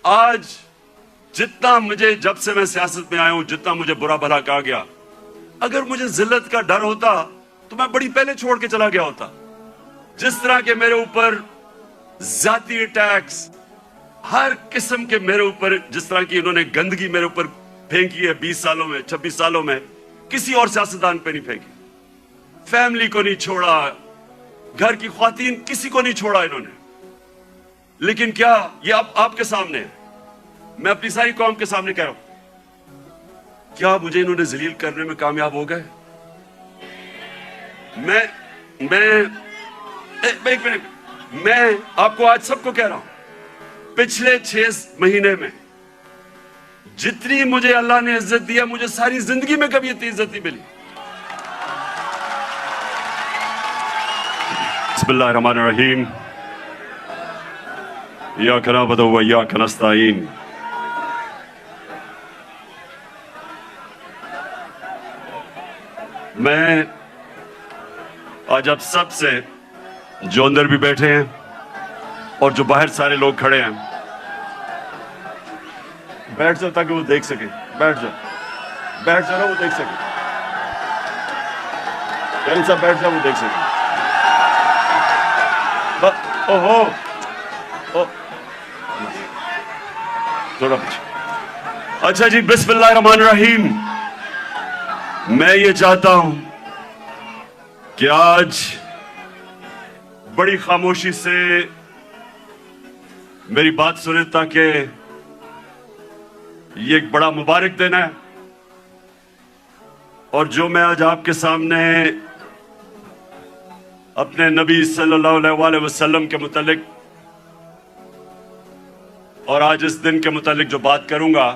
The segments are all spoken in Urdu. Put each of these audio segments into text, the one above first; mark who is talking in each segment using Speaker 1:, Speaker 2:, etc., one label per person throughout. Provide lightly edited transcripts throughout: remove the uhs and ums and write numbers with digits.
Speaker 1: آج جتنا مجھے جب سے میں سیاست میں آیا ہوں جتنا مجھے برا بھلا کہا گیا، اگر مجھے ذلت کا ڈر ہوتا تو میں بڑی پہلے چھوڑ کے چلا گیا ہوتا. جس طرح کے میرے اوپر ذاتی اٹیکس، ہر قسم کے میرے اوپر جس طرح کی انہوں نے گندگی میرے اوپر پھینکی ہے 20 سالوں میں 26 سالوں میں، کسی اور سیاستدان پہ نہیں پھینکی. فیملی کو نہیں چھوڑا، گھر کی خواتین کسی کو نہیں چھوڑا انہوں نے. لیکن کیا یہ آپ کے سامنے ہے، میں اپنی ساری قوم کے سامنے کہہ رہا ہوں، کیا مجھے انہوں نے ذلیل کرنے میں کامیاب ہو گئے؟ ایک منٹ، میں آپ کو آج سب کو کہہ رہا ہوں، پچھلے 6 مہینے میں جتنی مجھے اللہ نے عزت دیا مجھے ساری زندگی میں کبھی اتنی عزت نہیں ملی. بسم اللہ الرحمن الرحیم. ایاک نعبد و ایاک نستعین. میں آج آپ سب سے، جو اندر بھی بیٹھے ہیں اور جو باہر سارے لوگ کھڑے ہیں، بیٹھ جاؤ تاکہ وہ دیکھ سکیں. بیٹھ جاؤ نا، وہ دیکھ سکیں. یعنی سب بیٹھ جاؤ، وہ دیکھ سکیں. تھوڑا اچھا جی. بسم اللہ الرحمن الرحیم. میں یہ چاہتا ہوں کہ آج بڑی خاموشی سے میری بات سنیں، تاکہ یہ ایک بڑا مبارک دن ہے. اور جو میں آج آپ کے سامنے اپنے نبی صلی اللہ علیہ وسلم کے متعلق اور آج اس دن کے متعلق جو بات کروں گا،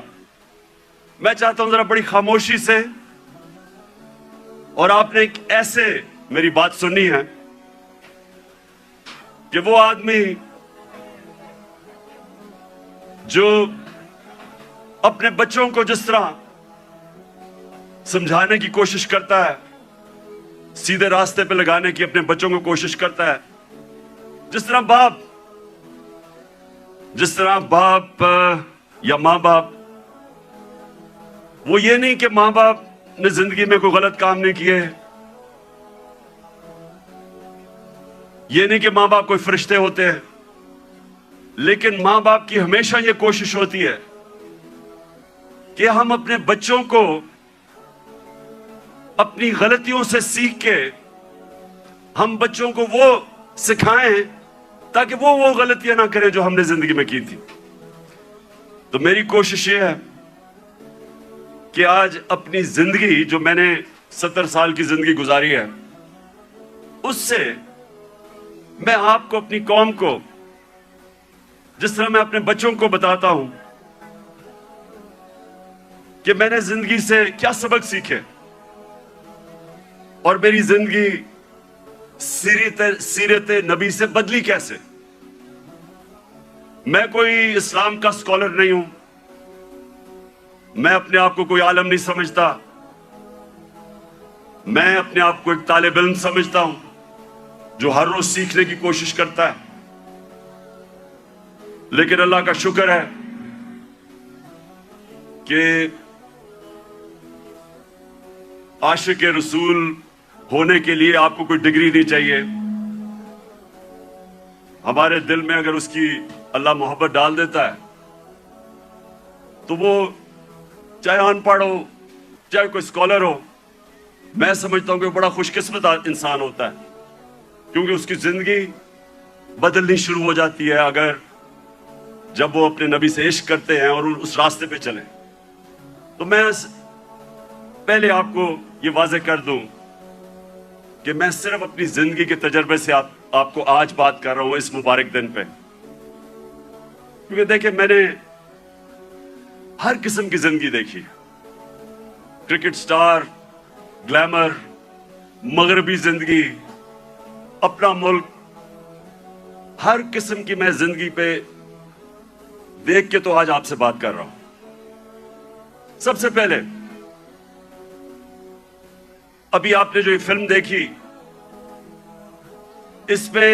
Speaker 1: میں چاہتا ہوں ذرا بڑی خاموشی سے، اور آپ نے ایک ایسے میری بات سننی ہے کہ وہ آدمی جو اپنے بچوں کو جس طرح سمجھانے کی کوشش کرتا ہے، سیدھے راستے پہ لگانے کی اپنے بچوں کو کوشش کرتا ہے، جس طرح باپ یا ماں باپ، وہ یہ نہیں کہ ماں باپ نے زندگی میں کوئی غلط کام نہیں کیے، یہ نہیں کہ ماں باپ کوئی فرشتے ہوتے ہیں، لیکن ماں باپ کی ہمیشہ یہ کوشش ہوتی ہے کہ ہم اپنے بچوں کو اپنی غلطیوں سے سیکھ کے ہم بچوں کو وہ سکھائیں تاکہ وہ غلطیاں نہ کریں جو ہم نے زندگی میں کی تھی. تو میری کوشش یہ ہے کہ آج اپنی زندگی، جو میں نے 70 سال کی زندگی گزاری ہے، اس سے میں آپ کو، اپنی قوم کو، جس طرح میں اپنے بچوں کو بتاتا ہوں کہ میں نے زندگی سے کیا سبق سیکھے اور میری زندگی سیرت نبی سے بدلی کیسے. میں کوئی اسلام کا اسکالر نہیں ہوں، میں اپنے آپ کو کوئی عالم نہیں سمجھتا، میں اپنے آپ کو ایک طالب علم سمجھتا ہوں جو ہر روز سیکھنے کی کوشش کرتا ہے. لیکن اللہ کا شکر ہے کہ عاشق رسول ہونے کے لیے آپ کو کوئی ڈگری نہیں چاہیے. ہمارے دل میں اگر اس کی اللہ محبت ڈال دیتا ہے تو وہ چاہے ان پڑھ ہو چاہے کوئی اسکالر ہو، میں سمجھتا ہوں کہ وہ بڑا خوش قسمت انسان ہوتا ہے، کیونکہ اس کی زندگی بدلنی شروع ہو جاتی ہے اگر جب وہ اپنے نبی سے عشق کرتے ہیں اور اس راستے پہ چلیں. تو میں پہلے آپ کو یہ واضح کر دوں کہ میں صرف اپنی زندگی کے تجربے سے آپ کو آج بات کر رہا ہوں اس مبارک دن پہ. کیونکہ دیکھیں، میں نے ہر قسم کی زندگی دیکھی، کرکٹ سٹار، گلیمر، مغربی زندگی، اپنا ملک، ہر قسم کی میں زندگی پہ دیکھ کے تو آج آپ سے بات کر رہا ہوں. سب سے پہلے ابھی آپ نے جو یہ فلم دیکھی، اس میں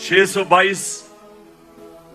Speaker 1: 622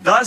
Speaker 1: 10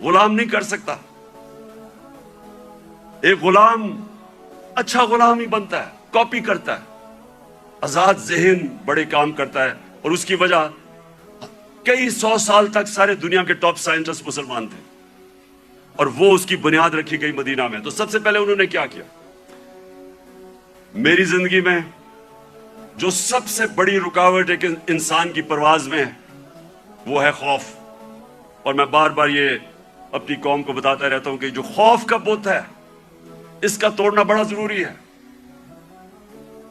Speaker 1: غلام نہیں کر سکتا. ایک غلام اچھا غلام ہی بنتا ہے, کاپی کرتا ہے. آزاد ذہن بڑے کام کرتا ہے, اور اس کی وجہ کئی 100 سال تک سارے دنیا کے ٹاپ سائنٹسٹ مسلمان تھے, اور وہ اس کی بنیاد رکھی گئی مدینہ میں. تو سب سے پہلے انہوں نے کیا کیا؟ میری زندگی میں جو سب سے بڑی رکاوٹ ایک انسان کی پرواز میں ہے وہ ہے خوف. اور میں بار بار یہ اپنی قوم کو بتاتا رہتا ہوں کہ جو خوف کا بت ہے اس کا توڑنا بڑا ضروری ہے.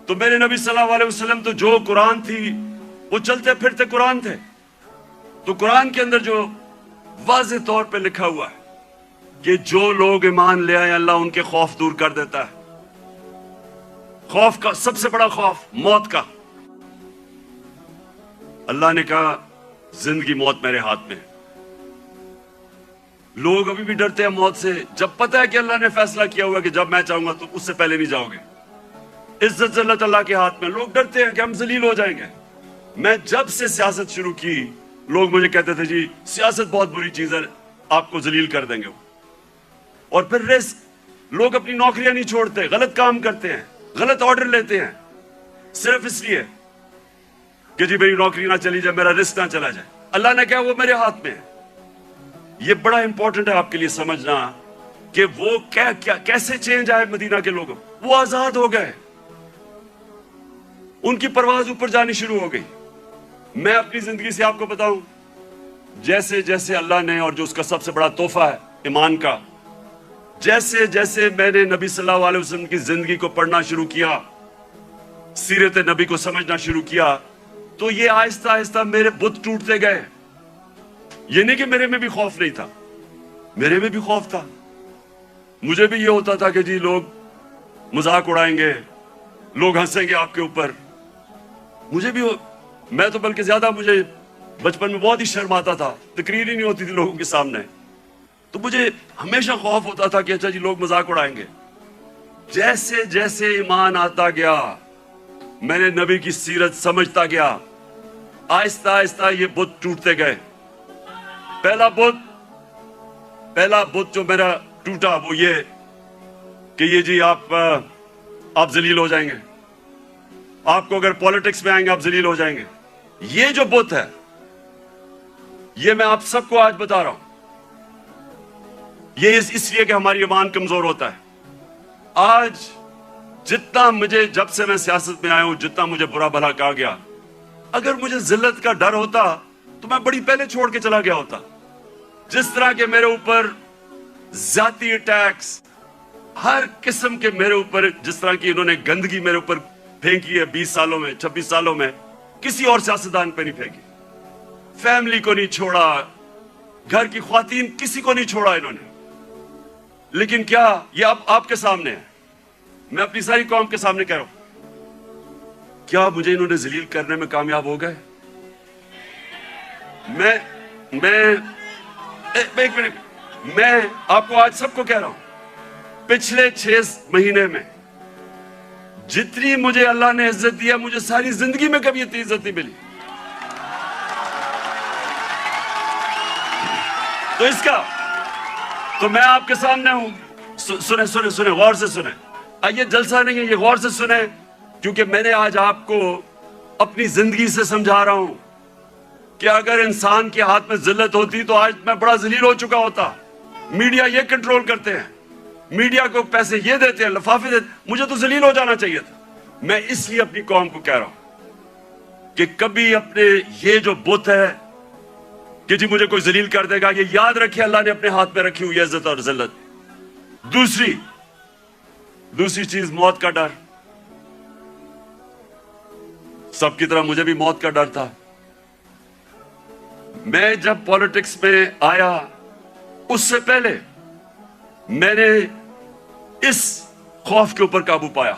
Speaker 1: تو میرے نبی صلی اللہ علیہ وسلم تو جو قرآن تھی وہ چلتے پھرتے قرآن تھے. تو قرآن کے اندر جو واضح طور پہ لکھا ہوا ہے کہ جو لوگ ایمان لے آئے اللہ ان کے خوف دور کر دیتا ہے. خوف کا سب سے بڑا خوف موت کا. اللہ نے کہا زندگی موت میرے ہاتھ میں. لوگ ابھی بھی ڈرتے ہیں موت سے, جب پتہ ہے کہ اللہ نے فیصلہ کیا ہوا کہ جب میں چاہوں گا تو اس سے پہلے نہیں جاؤ گے. عزت ذلت اللہ کے ہاتھ میں. لوگ ڈرتے ہیں کہ ہم ذلیل ہو جائیں گے. میں جب سے سیاست شروع کی لوگ مجھے کہتے تھے جی سیاست بہت بری چیز ہے, آپ کو ذلیل کر دیں گے. اور پھر رسک, لوگ اپنی نوکریاں نہیں چھوڑتے, غلط کام کرتے ہیں, غلط آرڈر لیتے ہیں صرف اس لیے کہ جی میری نوکری نہ چلی جائے, میرا رسک نہ چلا جائے. اللہ نے کہا وہ میرے ہاتھ میں ہے. یہ بڑا امپورٹنٹ ہے آپ کے لیے سمجھنا کہ وہ کیسے چینج آئے مدینہ کے لوگوں. وہ آزاد ہو گئے, ان کی پرواز اوپر جانی شروع ہو گئی. میں اپنی زندگی سے آپ کو بتاؤں, جیسے جیسے اللہ نے, اور جو اس کا سب سے بڑا تحفہ ہے ایمان کا, جیسے جیسے میں نے نبی صلی اللہ علیہ وسلم کی زندگی کو پڑھنا شروع کیا, سیرت نبی کو سمجھنا شروع کیا, تو یہ آہستہ آہستہ میرے بت ٹوٹتے گئے. یہ نہیں کہ میرے میں بھی خوف نہیں تھا, میرے میں بھی خوف تھا. مجھے بھی یہ ہوتا تھا کہ جی لوگ مذاق اڑائیں گے, لوگ ہنسیں گے آپ کے اوپر. مجھے بھی, میں تو بلکہ زیادہ, مجھے بچپن میں بہت ہی شرم آتا تھا, تقریر ہی نہیں ہوتی تھی لوگوں کے سامنے. تو مجھے ہمیشہ خوف ہوتا تھا کہ اچھا جی لوگ مذاق اڑائیں گے. جیسے جیسے ایمان آتا گیا, میں نے نبی کی سیرت سمجھتا گیا, آہستہ آہستہ یہ بت ٹوٹتے گئے. پہلا بت جو میرا ٹوٹا وہ یہ کہ یہ جی آپ ذلیل ہو جائیں گے, آپ کو اگر پالیٹکس میں آئیں گے آپ ذلیل ہو جائیں گے. یہ جو بت ہے یہ میں آپ سب کو آج بتا رہا ہوں, یہ اس لیے کہ ہماری ایمان کمزور ہوتا ہے. آج جتنا مجھے, جب سے میں سیاست میں آیا ہوں, جتنا مجھے برا بھلا کہا گیا, اگر مجھے ذلت کا ڈر ہوتا تو میں بڑی پہلے چھوڑ کے چلا گیا ہوتا. جس طرح کے میرے اوپر ذاتی اٹیکس, ہر قسم کے میرے اوپر, جس طرح کی انہوں نے گندگی میرے اوپر پھینکی ہے 20 سالوں میں, 26 سالوں میں, کسی اور سیاستدان پہ نہیں پھینکی. فیملی کو نہیں چھوڑا, گھر کی خواتین کسی کو نہیں چھوڑا انہوں نے. لیکن کیا یہ آپ کے سامنے ہے, میں اپنی ساری قوم کے سامنے کہہ رہا ہوں, کیا مجھے انہوں نے ذلیل کرنے میں کامیاب ہو گئے؟ ایک منٹ, میں آپ کو آج سب کو کہہ رہا ہوں, پچھلے 6 مہینے میں جتنی مجھے اللہ نے عزت دیا, مجھے ساری زندگی میں کبھی اتنی عزت نہیں ملی. تو اس کا تو میں آپ کے سامنے ہوں. سنیں غور سے سنیں. یہ جلسہ نہیں ہے, یہ غور سے سنیں, کیونکہ میں نے آج آپ کو اپنی زندگی سے سمجھا رہا ہوں کہ اگر انسان کے ہاتھ میں ذلت ہوتی تو آج میں بڑا ذلیل ہو چکا ہوتا. میڈیا یہ کنٹرول کرتے ہیں, میڈیا کو پیسے یہ دیتے ہیں, لفافے دیتے ہیں. مجھے تو ذلیل ہو جانا چاہیے تھا. میں اس لیے اپنی قوم کو کہہ رہا ہوں کہ کبھی اپنے یہ جو بت ہے کہ جی مجھے کوئی ذلیل کر دے گا, یہ یاد رکھے اللہ نے اپنے ہاتھ میں رکھی ہوئی عزت اور ذلت. دوسری چیز موت کا ڈر. سب کی طرح مجھے بھی موت کا ڈر تھا. میں جب پالیٹکس میں آیا اس سے پہلے میں نے اس خوف کے اوپر قابو پایا,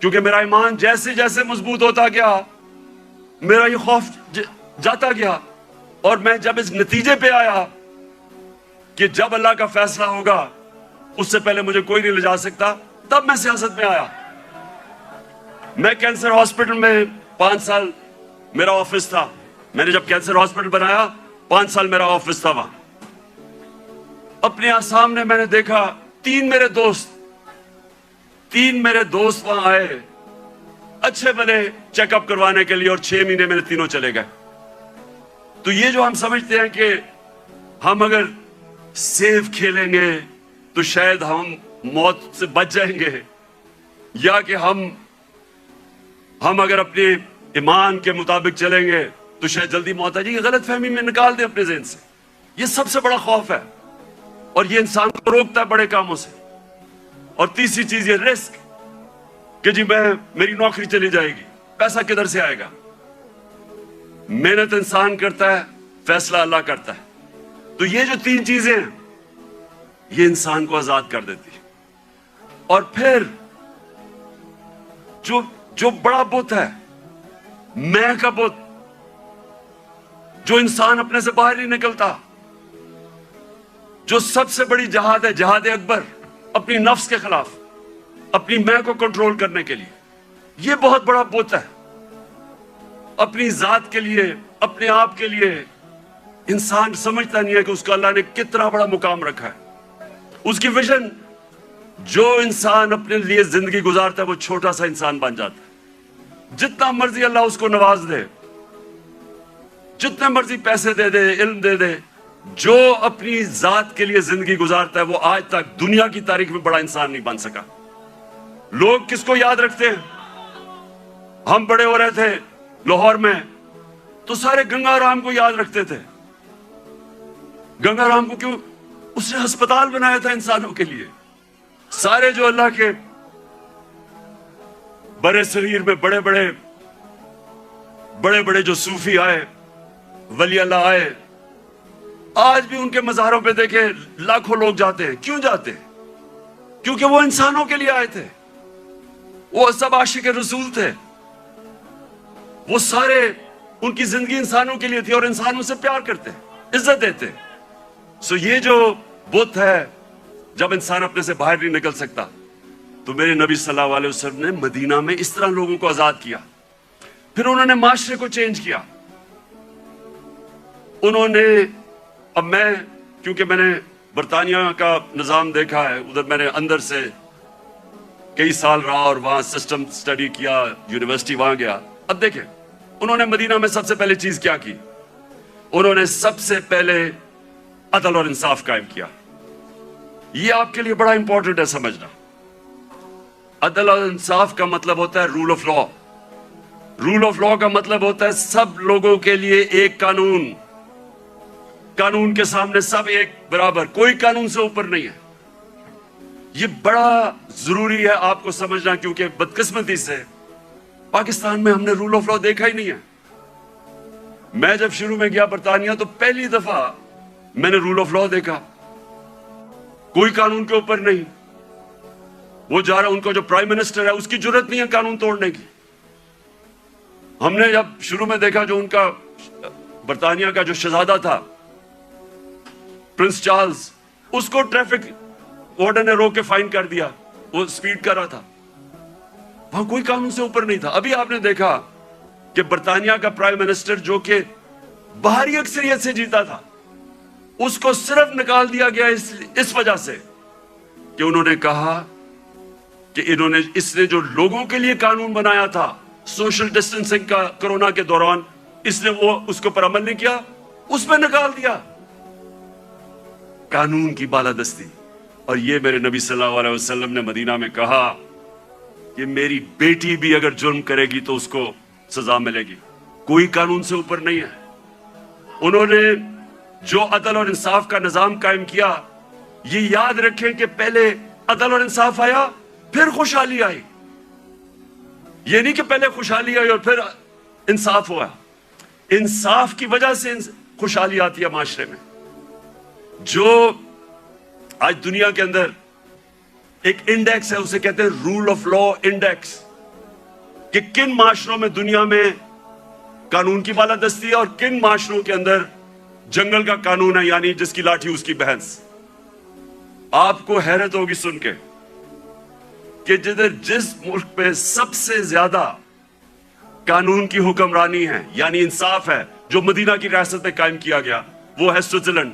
Speaker 1: کیونکہ میرا ایمان جیسے جیسے مضبوط ہوتا گیا میرا یہ خوف جاتا گیا. اور میں جب اس نتیجے پہ آیا کہ جب اللہ کا فیصلہ ہوگا اس سے پہلے مجھے کوئی نہیں لے جا سکتا, تب میں سیاست میں آیا. میں کینسر ہاسپٹل میں 5 سال میرا آفس تھا. میں نے جب کینسر ہاسپٹل بنایا 5 سال میرا آفس تھا وہاں. اپنے یہاں سامنے میں نے دیکھا تین میرے دوست وہاں آئے اچھے بھلے چیک اپ کروانے کے لیے، اور 6 مہینے میں تینوں چلے گئے. تو یہ جو ہم سمجھتے ہیں کہ ہم اگر سیف کھیلیں گے تو شاید ہم موت سے بچ جائیں گے، یا کہ ہم اگر اپنے ایمان کے مطابق چلیں گے تو شاید جلدی موت آ جائے گی. غلط فہمی میں نکال دیں اپنے ذہن سے. یہ سب سے بڑا خوف ہے، اور یہ انسان کو روکتا ہے بڑے کاموں سے. اور تیسری چیز یہ رسک، کہ جی میری نوکری چلی جائے گی، پیسہ کدھر سے آئے گا. محنت انسان کرتا ہے، فیصلہ اللہ کرتا ہے. تو یہ جو 3 چیزیں ہیں یہ انسان کو آزاد کر دیتی. اور پھر جو بڑا بت ہے، میں کا بت، جو انسان اپنے سے باہر نہیں نکلتا، جو سب سے بڑی جہاد ہے، جہاد اکبر، اپنی نفس کے خلاف، اپنی میں کو کنٹرول کرنے کے لیے. یہ بہت بڑا بت ہے. اپنی ذات کے لیے، اپنے آپ کے لیے انسان سمجھتا نہیں ہے کہ اس کو اللہ نے کتنا بڑا مقام رکھا ہے. اس کی ویژن، جو انسان اپنے لیے زندگی گزارتا ہے وہ چھوٹا سا انسان بن جاتا ہے. جتنا مرضی اللہ اس کو نواز دے، جتنے مرضی پیسے دے دے، علم دے دے، جو اپنی ذات کے لیے زندگی گزارتا ہے وہ آج تک دنیا کی تاریخ میں بڑا انسان نہیں بن سکا. لوگ کس کو یاد رکھتے ہیں؟ ہم بڑے ہو رہے تھے لاہور میں تو سارے گنگا رام کو یاد رکھتے تھے. گنگا رام کو کیوں؟ اس نے ہسپتال بنایا تھا انسانوں کے لیے. سارے جو اللہ کے بڑے شریر میں بڑے بڑے جو صوفی آئے، ولی اللہ آئے، آج بھی ان کے مزاروں پہ دیکھیں لاکھوں لوگ جاتے ہیں. کیوں جاتے ہیں؟ کیونکہ وہ انسانوں کے لیے آئے تھے. وہ سب عاشق رسول تھے. وہ سارے، ان کی زندگی انسانوں کے لیے تھی، اور انسانوں سے پیار کرتے، عزت دیتے. یہ جو بت ہے، جب انسان اپنے سے باہر نہیں نکل سکتا، تو میرے نبی صلی اللہ علیہ وسلم نے مدینہ میں اس طرح لوگوں کو آزاد کیا. پھر انہوں نے معاشرے کو چینج کیا. انہوں نے، اب کیونکہ میں نے برطانیہ کا نظام دیکھا ہے، ادھر میں نے اندر سے کئی سال رہا اور وہاں سسٹم سٹڈی کیا، یونیورسٹی وہاں گیا. اب دیکھیں انہوں نے مدینہ میں سب سے پہلے چیز کیا کی؟ انہوں نے سب سے پہلے عدل اور انصاف قائم کیا. یہ آپ کے لیے بڑا امپورٹنٹ ہے سمجھنا. عدل اور انصاف کا مطلب ہوتا ہے rule of law. Rule of law کا مطلب ہوتا ہے سب لوگوں کے لیے ایک قانون. قانون کے سامنے سب ایک برابر، کوئی قانون سے اوپر نہیں ہے. یہ بڑا ضروری ہے آپ کو سمجھنا، کیونکہ بدقسمتی سے پاکستان میں ہم نے رول آف لا دیکھا ہی نہیں ہے. میں جب شروع میں گیا برطانیہ تو پہلی دفعہ میں نے رول آف لا دیکھا. کوئی قانون کے اوپر نہیں. وہ جا رہا، ان کا جو پرائم منسٹر ہے اس کی جرت نہیں ہے قانون توڑنے کی. ہم نے جب شروع میں دیکھا، جو ان کا برطانیہ کا جو شہزادہ تھا پرنس چارلز، اس کو ٹریفک وارڈن نے روک کے فائن کر دیا، وہ سپیڈ کر رہا تھا. وہاں کوئی قانون سے اوپر نہیں تھا. ابھی آپ نے دیکھا کہ برطانیہ کا پرائم منسٹر جو کہ باہری اکثریت سے جیتا تھا، اس کو صرف نکال دیا گیا اس وجہ سے کہ انہوں نے کہا کہ اس نے جو لوگوں کے لیے قانون بنایا تھا سوشل ڈسٹنسنگ کا کرونا کے دوران، اس نے وہ اس کو پر عمل نہیں کیا، اس میں نکال دیا. قانون کی بالادستی. اور یہ میرے نبی صلی اللہ علیہ وسلم نے مدینہ میں کہا کہ میری بیٹی بھی اگر جرم کرے گی تو اس کو سزا ملے گی. کوئی قانون سے اوپر نہیں ہے. انہوں نے جو عدل اور انصاف کا نظام قائم کیا، یہ یاد رکھیں کہ پہلے عدل اور انصاف آیا، پھر خوشحالی آئی. یہ نہیں کہ پہلے خوشحالی آئی اور پھر انصاف ہوا. انصاف کی وجہ سے خوشحالی آتی ہے معاشرے میں. جو آج دنیا کے اندر ایک انڈیکس ہے، اسے کہتے ہیں رول آف لا انڈیکس، کہ کن معاشروں میں دنیا میں قانون کی بالادستی ہے اور کن معاشروں کے اندر جنگل کا قانون ہے، یعنی جس کی لاٹھی اس کی بھینس. آپ کو حیرت ہوگی سن کے کہ جس ملک پہ سب سے زیادہ قانون کی حکمرانی ہے، یعنی انصاف ہے، جو مدینہ کی ریاست میں قائم کیا گیا، وہ ہے سوئٹزرلینڈ.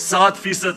Speaker 1: 7%।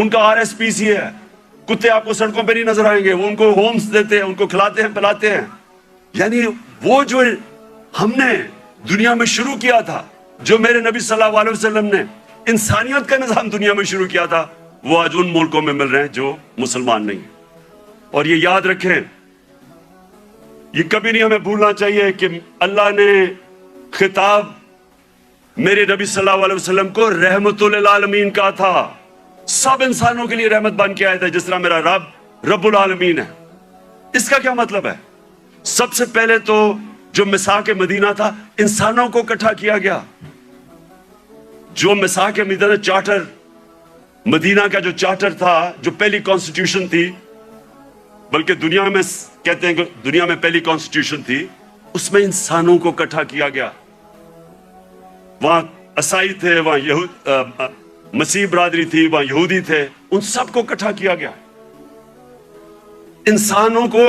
Speaker 1: ان کا RSPC ہے. کتے آپ کو سڑکوں پہ نہیں نظر آئیں گے, وہ ان کو ہومز دیتے ہیں, ان کو کھلاتے ہیں پلاتے ہیں. یعنی وہ جو ہم نے دنیا میں شروع کیا تھا, جو میرے نبی صلی اللہ علیہ وسلم نے انسانیت کا نظام دنیا میں شروع کیا تھا, وہ آج ان ملکوں میں مل رہے ہیں جو مسلمان نہیں. اور یہ یاد رکھیں, یہ کبھی نہیں ہمیں بھولنا چاہیے کہ اللہ نے خطاب میرے نبی صلی اللہ علیہ وسلم کو رحمت للعالمین کہا تھا. سب انسانوں کے لیے رحمت بن کے آیا تھا, جس طرح میرا رب رب العالمین ہے. اس کا کیا مطلب ہے؟ سب سے پہلے تو جو میثاق مدینہ تھا, انسانوں کو اکٹھا کیا گیا. جو میثاق مدینہ چارٹر, مدینہ کا جو چارٹر تھا, جو پہلی کانسٹیٹیوشن تھی, بلکہ دنیا میں کہتے ہیں کہ دنیا میں پہلی کانسٹیٹیوشن تھی, اس میں انسانوں کو اکٹھا کیا گیا. وہاں عیسائی تھے, وہاں مسیح برادری تھی, وہاں یہودی تھے, ان سب کو اکٹھا کیا گیا. انسانوں کو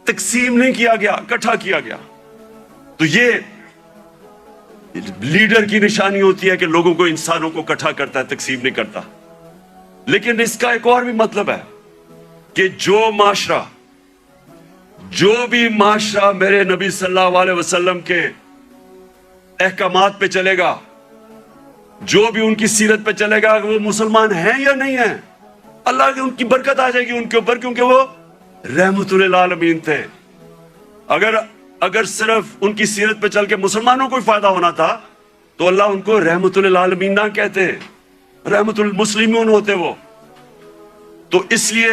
Speaker 1: تقسیم نہیں کیا گیا, اکٹھا کیا گیا. تو یہ لیڈر کی نشانی ہوتی ہے کہ لوگوں کو, انسانوں کو اکٹھا کرتا ہے, تقسیم نہیں کرتا. لیکن اس کا ایک اور بھی مطلب ہے کہ جو بھی معاشرہ میرے نبی صلی اللہ علیہ وسلم کے احکامات پہ چلے گا, جو بھی ان کی سیرت پہ چلے گا, وہ مسلمان ہیں یا نہیں ہیں, اللہ کی ان کی برکت آ جائے گی ان کے اوپر, کیونکہ وہ رحمت للعالمین تھے. اگر صرف ان کی سیرت پہ چل کے مسلمانوں کو فائدہ ہونا تھا تو اللہ ان کو رحمت للعالمین نہ کہتے, رحمت المسلمون ہوتے وہ. تو اس لیے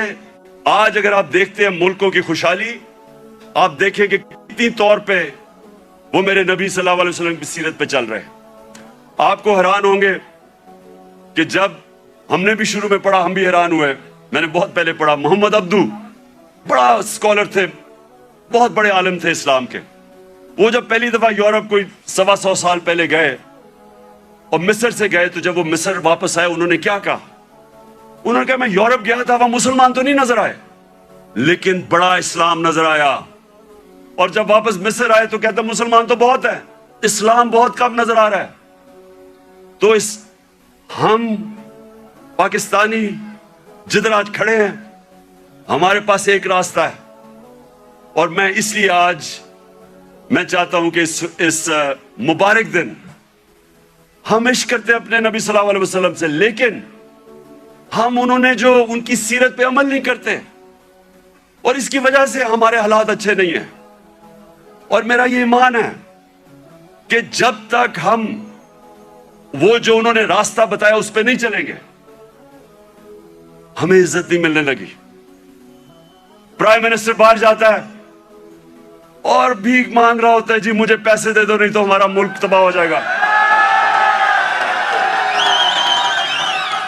Speaker 1: آج اگر آپ دیکھتے ہیں ملکوں کی خوشحالی, آپ دیکھیں کہ کتنی طور پہ وہ میرے نبی صلی اللہ علیہ وسلم کی سیرت پہ چل رہے ہیں. آپ کو حیران ہوں گے کہ جب ہم نے بھی شروع میں پڑھا, ہم بھی حیران ہوئے. میں نے بہت پہلے پڑھا, محمد عبدو بڑا اسکالر تھے, بہت بڑے عالم تھے اسلام کے. وہ جب پہلی دفعہ یورپ کوئی 125 سال پہلے گئے اور مصر سے گئے, تو جب وہ مصر واپس آئے, انہوں نے کیا کہا؟ انہوں نے کہا میں یورپ گیا تھا, وہاں مسلمان تو نہیں نظر آئے, لیکن بڑا اسلام نظر آیا. اور جب واپس مصر آئے تو کہتا مسلمان تو بہت ہے, اسلام بہت کم نظر آ رہا ہے. تو ہم پاکستانی جدھر آج کھڑے ہیں, ہمارے پاس ایک راستہ ہے. اور میں اس لیے آج میں چاہتا ہوں کہ اس مبارک دن ہم عشق کرتے ہیں اپنے نبی صلی اللہ علیہ وسلم سے, لیکن ہم انہوں نے جو ان کی سیرت پہ عمل نہیں کرتے, اور اس کی وجہ سے ہمارے حالات اچھے نہیں ہیں. اور میرا یہ ایمان ہے کہ جب تک ہم وہ جو انہوں نے راستہ بتایا اس پہ نہیں چلیں گے, ہمیں عزت نہیں ملنے لگی. پرائم منسٹر باہر جاتا ہے اور بھیک مانگ رہا ہوتا ہے, جی مجھے پیسے دے دو نہیں تو ہمارا ملک تباہ ہو جائے گا.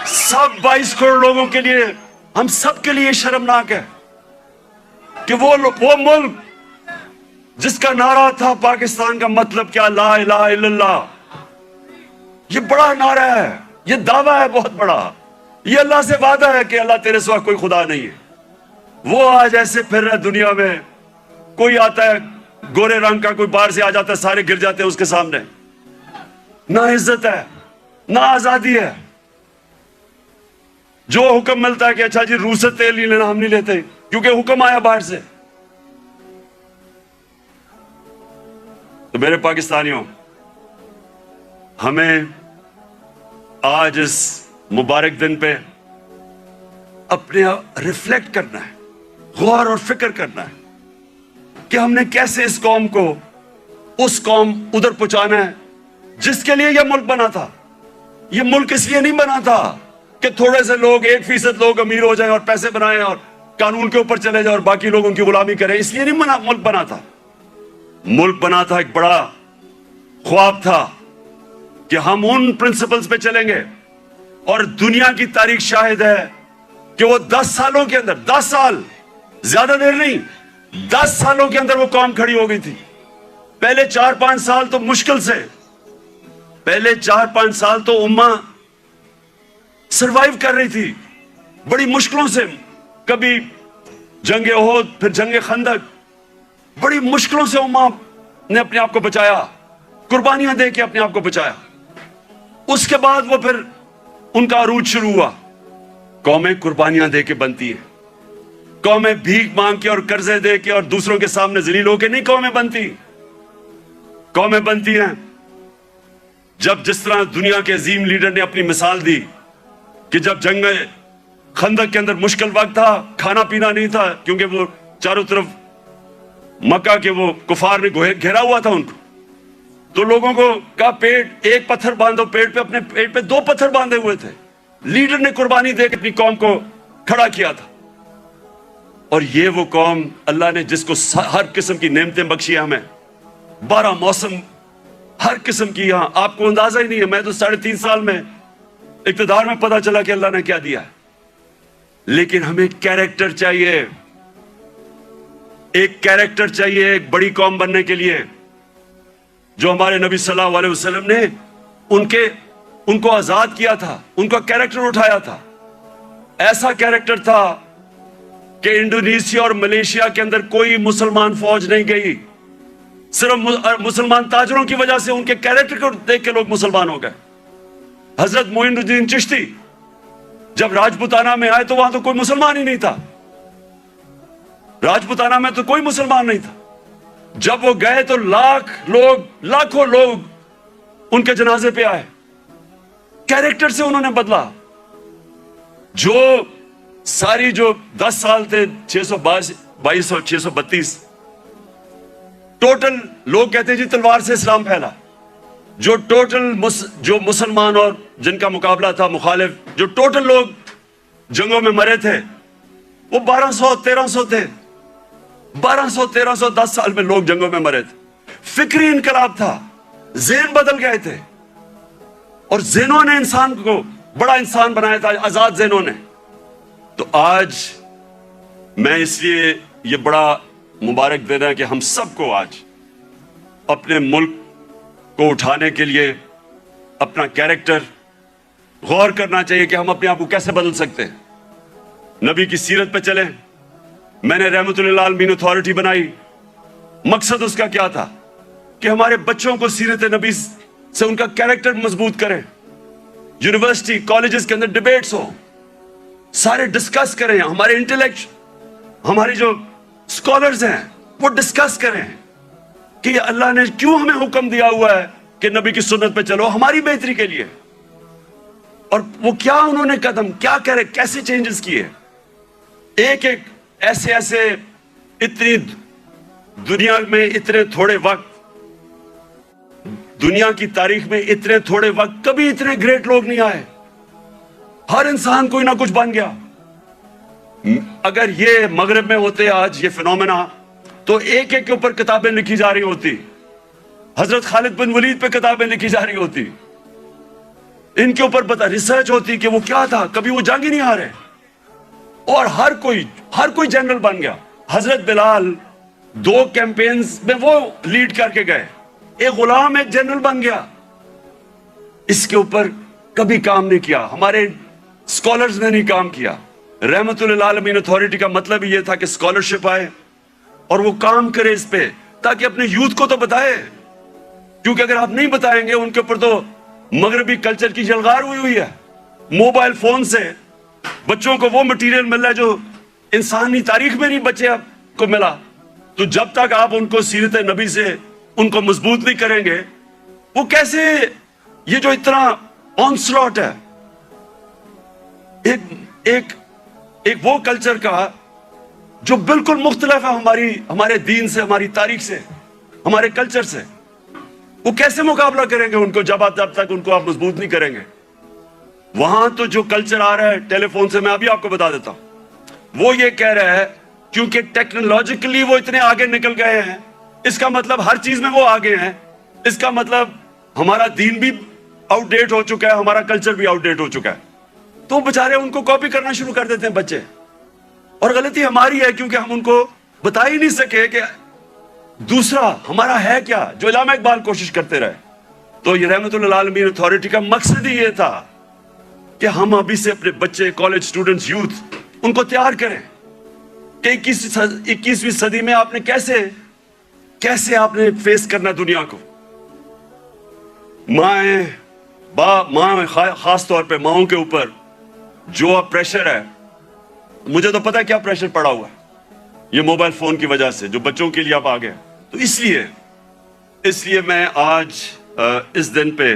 Speaker 1: سب 22 کروڑ لوگوں کے لیے, ہم سب کے لیے شرمناک ہے کہ وہ ملک جس کا نعرہ تھا پاکستان کا مطلب کیا, لا الہ الا اللہ, یہ بڑا نعرہ ہے, یہ دعویٰ ہے بہت بڑا, یہ اللہ سے وعدہ ہے کہ اللہ تیرے سوا کوئی خدا نہیں ہے. وہ آج ایسے پھر رہا دنیا میں, کوئی آتا ہے گورے رنگ کا, کوئی باہر سے آ جاتا ہے, سارے گر جاتے ہیں اس کے سامنے. نہ عزت ہے, نہ آزادی ہے. جو حکم ملتا ہے کہ اچھا جی روس سے تیل نہیں لینا, ہم نہیں لیتے کیونکہ حکم آیا باہر سے. تو میرے پاکستانیوں, ہمیں آج اس مبارک دن پہ اپنے ریفلیکٹ کرنا ہے, غور اور فکر کرنا ہے کہ ہم نے کیسے اس قوم کو اس قوم ادھر پہنچانا ہے جس کے لیے یہ ملک بنا تھا. یہ ملک اس لیے نہیں بنا تھا کہ تھوڑے سے لوگ, 1% لوگ امیر ہو جائیں اور پیسے بنائیں اور قانون کے اوپر چلے جائیں اور باقی لوگ ان کی غلامی کریں. اس لیے نہیں ملک بنا تھا. ملک بنا تھا, ایک بڑا خواب تھا کہ ہم ان پرنسپلز پہ چلیں گے. اور دنیا کی تاریخ شاہد ہے کہ وہ 10 سالوں کے اندر, 10 سال, زیادہ دیر نہیں, 10 سالوں کے اندر وہ قوم کھڑی ہو گئی تھی. پہلے 4-5 سال تو مشکل سے, پہلے 4-5 سال تو امہ سروائیو کر رہی تھی بڑی مشکلوں سے. کبھی جنگ احد, پھر جنگ خندق, بڑی مشکلوں سے امہ نے اپنے آپ کو بچایا, قربانیاں دے کے اپنے آپ کو بچایا. اس کے بعد وہ پھر ان کا عروج شروع ہوا. قومیں قربانیاں دے کے بنتی ہیں, قومیں بھیک مانگ کے اور قرضے دے کے اور دوسروں کے سامنے ذلیل ہو کے نہیں قومیں بنتی. قومیں بنتی ہیں جب جس طرح دنیا کے عظیم لیڈر نے اپنی مثال دی کہ جب جنگ خندق کے اندر مشکل وقت تھا, کھانا پینا نہیں تھا کیونکہ وہ چاروں طرف مکہ کے وہ کفار نے گھیرا ہوا تھا ان کو, تو لوگوں کو کہا پیٹ ایک پتھر باندھو, پیٹ پہ اپنے پیٹ پہ 2 پتھر باندھے ہوئے تھے. لیڈر نے قربانی دے کے اپنی قوم کو کھڑا کیا تھا. اور یہ وہ قوم اللہ نے جس کو ہر قسم کی نعمتیں بخشی ہمیں, 12 موسم ہر قسم کی, یہاں آپ کو اندازہ ہی نہیں ہے. میں تو 3.5 سال میں اقتدار میں پتا چلا کہ اللہ نے کیا دیا ہے. لیکن ہمیں کیریکٹر چاہیے, ایک کیریکٹر چاہیے ایک بڑی قوم بننے کے لیے, جو ہمارے نبی صلی اللہ علیہ وسلم نے ان کو آزاد کیا تھا, ان کا کیریکٹر اٹھایا تھا. ایسا کیریکٹر تھا کہ انڈونیشیا اور ملیشیا کے اندر کوئی مسلمان فوج نہیں گئی, صرف مسلمان تاجروں کی وجہ سے ان کے کیریکٹر کو دیکھ کے لوگ مسلمان ہو گئے. حضرت معین الدین چشتی جب راجپوتانہ میں آئے تو وہاں تو کوئی مسلمان ہی نہیں تھا, راجپوتانہ میں تو کوئی مسلمان نہیں تھا. جب وہ گئے تو لاکھوں لوگ ان کے جنازے پہ آئے. کیریکٹر سے انہوں نے بدلا. جو ساری جو 10 سال تھے 622 اور 632 ٹوٹل لوگ کہتے ہیں جی تلوار سے اسلام پھیلا. جو ٹوٹل جو مسلمان اور جن کا مقابلہ تھا مخالف, جو ٹوٹل لوگ جنگوں میں مرے تھے وہ 1200-1300 تھے. 1200-1300 10 سال میں لوگ جنگوں میں مرے تھے. فکری انقلاب تھا, ذہن بدل گئے تھے, اور ذہنوں نے انسان کو بڑا انسان بنایا تھا, آزاد ذہنوں نے. تو آج میں اس لیے یہ بڑا مبارک دینا ہے کہ ہم سب کو آج اپنے ملک کو اٹھانے کے لیے اپنا کیریکٹر غور کرنا چاہیے کہ ہم اپنے آپ کو کیسے بدل سکتے ہیں. نبی کی سیرت پہ چلیں. میں نے رحمت للعالمین اتھارٹی بنائی, مقصد اس کا کیا تھا کہ ہمارے بچوں کو سیرت نبی سے ان کا کیریکٹر مضبوط کریں. یونیورسٹی کالجز کے اندر ڈیبیٹس ہو, سارے ڈسکس کریں. ہمارے انٹلیکچ ہمارے جو اسکالرز ہیں وہ ڈسکس کریں کہ اللہ نے کیوں ہمیں حکم دیا ہوا ہے کہ نبی کی سنت پہ چلو ہماری بہتری کے لیے, اور وہ کیا انہوں نے قدم کیا کرے, کیسے چینجز کیے. ایک ایسے اتنی دنیا میں اتنے تھوڑے وقت, دنیا کی تاریخ میں اتنے تھوڑے وقت کبھی اتنے گریٹ لوگ نہیں آئے. ہر انسان کوئی نہ کچھ بن گیا. اگر یہ مغرب میں ہوتے آج یہ فینومینا, تو ایک کے اوپر کتابیں لکھی جا رہی ہوتی. حضرت خالد بن ولید پہ کتابیں لکھی جا رہی ہوتی, ان کے اوپر ریسرچ ہوتی کہ وہ کیا تھا, کبھی وہ جنگ ہی نہیں ہارے, اور ہر کوئی جنرل بن گیا. حضرت بلال 2 کیمپینز میں وہ لیڈ کر کے گئے, ایک غلام ایک جنرل بن گیا. اس کے اوپر کبھی کام نہیں کیا, ہمارے اسکالرز نے نہیں کام کیا. رحمت للعالمین اتھارٹی کا مطلب یہ تھا کہ اسکالرشپ آئے اور وہ کام کرے اس پہ, تاکہ اپنے یوتھ کو تو بتائے. کیونکہ اگر آپ نہیں بتائیں گے, ان کے اوپر تو مغربی کلچر کی جلغار ہوئی ہے. موبائل فون سے بچوں کو وہ مٹیریل مل رہا ہے جو انسانی تاریخ میں نہیں بچے آپ کو ملا. تو جب تک آپ ان کو سیرت نبی سے ان کو مضبوط نہیں کریں گے, وہ کیسے, یہ جو اتنا آن سلاٹ ہے ایک وہ کلچر کا جو بالکل مختلف ہے ہمارے دین سے, ہماری تاریخ سے, ہمارے کلچر سے, وہ کیسے مقابلہ کریں گے ان کو جب تک ان کو آپ مضبوط نہیں کریں گے. وہاں تو جو کلچر آ رہا ہے ٹیلی فون سے, میں ابھی آپ کو بتا دیتا ہوں, وہ یہ کہہ رہا ہے کیونکہ ٹیکنالوجیکلی وہ اتنے آگے نکل گئے ہیں, اس کا مطلب ہر چیز میں وہ آگے ہیں, اس کا مطلب ہمارا دین بھی آؤٹ ڈیٹ ہو چکا ہے, ہمارا کلچر بھی آؤٹ ڈیٹ ہو چکا ہے. تو بےچارے ان کو کاپی کرنا شروع کر دیتے ہیں بچے, اور غلطی ہماری ہے کیونکہ ہم ان کو بتا ہی نہیں سکے کہ دوسرا ہمارا ہے کیا, جو علامہ اقبال کوشش کرتے رہے. تو یہ رحمت للعالمین اتھارٹی کا مقصد ہی یہ تھا کہ ہم ابھی سے اپنے بچے, کالج اسٹوڈنٹس, یوتھ, ان کو تیار کریں کہ 21ویں صدی میں آپ نے کیسے آپ نے فیس کرنا دنیا کو. ماں خاص طور پہ ماؤں کے اوپر جو اب پریشر ہے, مجھے تو پتا ہے کیا پریشر پڑا ہوا ہے, یہ موبائل فون کی وجہ سے جو بچوں کے لیے اب آ گیا. تو اس لیے میں آج اس دن پہ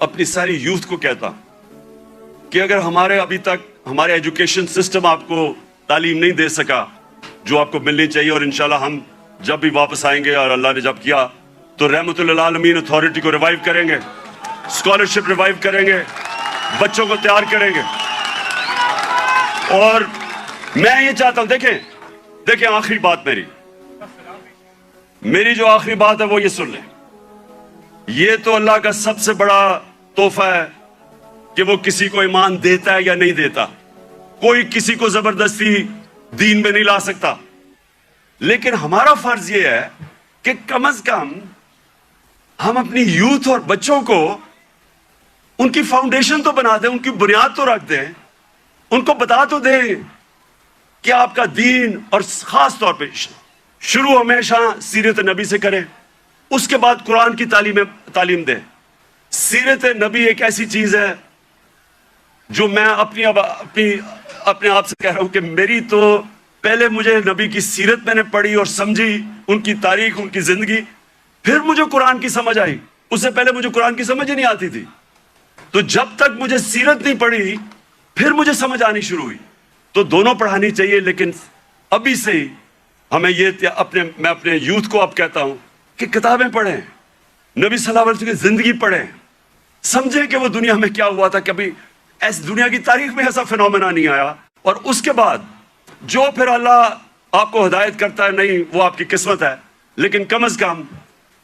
Speaker 1: اپنی ساری یوتھ کو کہتا ہوں کہ اگر ہمارے ابھی تک ہمارے ایجوکیشن سسٹم آپ کو تعلیم نہیں دے سکا جو آپ کو ملنی چاہیے, اور انشاءاللہ ہم جب بھی واپس آئیں گے اور اللہ نے جب کیا تو رحمت للعالمین اتھارٹی کو ریوائیو کریں گے, اسکالرشپ ریوائیو کریں گے, بچوں کو تیار کریں گے. اور میں یہ چاہتا ہوں, دیکھیں آخری بات میری جو آخری بات ہے وہ یہ سن لیں. یہ تو اللہ کا سب سے بڑا تحفہ ہے کہ وہ کسی کو ایمان دیتا ہے یا نہیں دیتا. کوئی کسی کو زبردستی دین میں نہیں لا سکتا, لیکن ہمارا فرض یہ ہے کہ کم از کم ہم اپنی یوتھ اور بچوں کو ان کی فاؤنڈیشن تو بنا دیں, ان کی بنیاد تو رکھ دیں, ان کو بتا تو دیں کہ آپ کا دین, اور خاص طور پہ شروع ہمیشہ سیرت نبی سے کریں, اس کے بعد قرآن کی تعلیم دیں. سیرت نبی ایک ایسی چیز ہے جو میں اپنے آپ سے کہہ رہا ہوں کہ میری تو پہلے مجھے نبی کی سیرت میں نے پڑھی اور سمجھی, ان کی تاریخ, ان کی زندگی, پھر مجھے قرآن کی سمجھ آئی. اس سے پہلے مجھے قرآن کی سمجھ ہی نہیں آتی تھی. تو جب تک مجھے سیرت نہیں پڑھی پھر مجھے سمجھ آنی شروع ہوئی. تو دونوں پڑھانی چاہیے, لیکن ابھی سے ہی ہمیں میں اپنے یوتھ کو اب کہتا ہوں کہ کتابیں پڑھیں, نبی صلی اللہ علیہ وسلم کی زندگی پڑھیں, سمجھیں کہ وہ دنیا میں کیا ہوا تھا. کبھی ایس دنیا کی تاریخ میں ایسا فنومنا نہیں آیا. اور اس کے بعد جو پھر اللہ آپ کو ہدایت کرتا ہے, نہیں وہ آپ کی قسمت ہے, لیکن کم از کم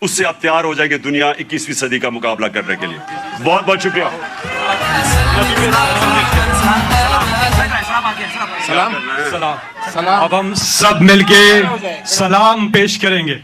Speaker 1: اس سے آپ تیار ہو جائیں گے دنیا 21ویں صدی کا مقابلہ کرنے کے لیے. بہت بہت شکریہ.
Speaker 2: سلام. اب ہم سب مل کے سلام پیش کریں گے.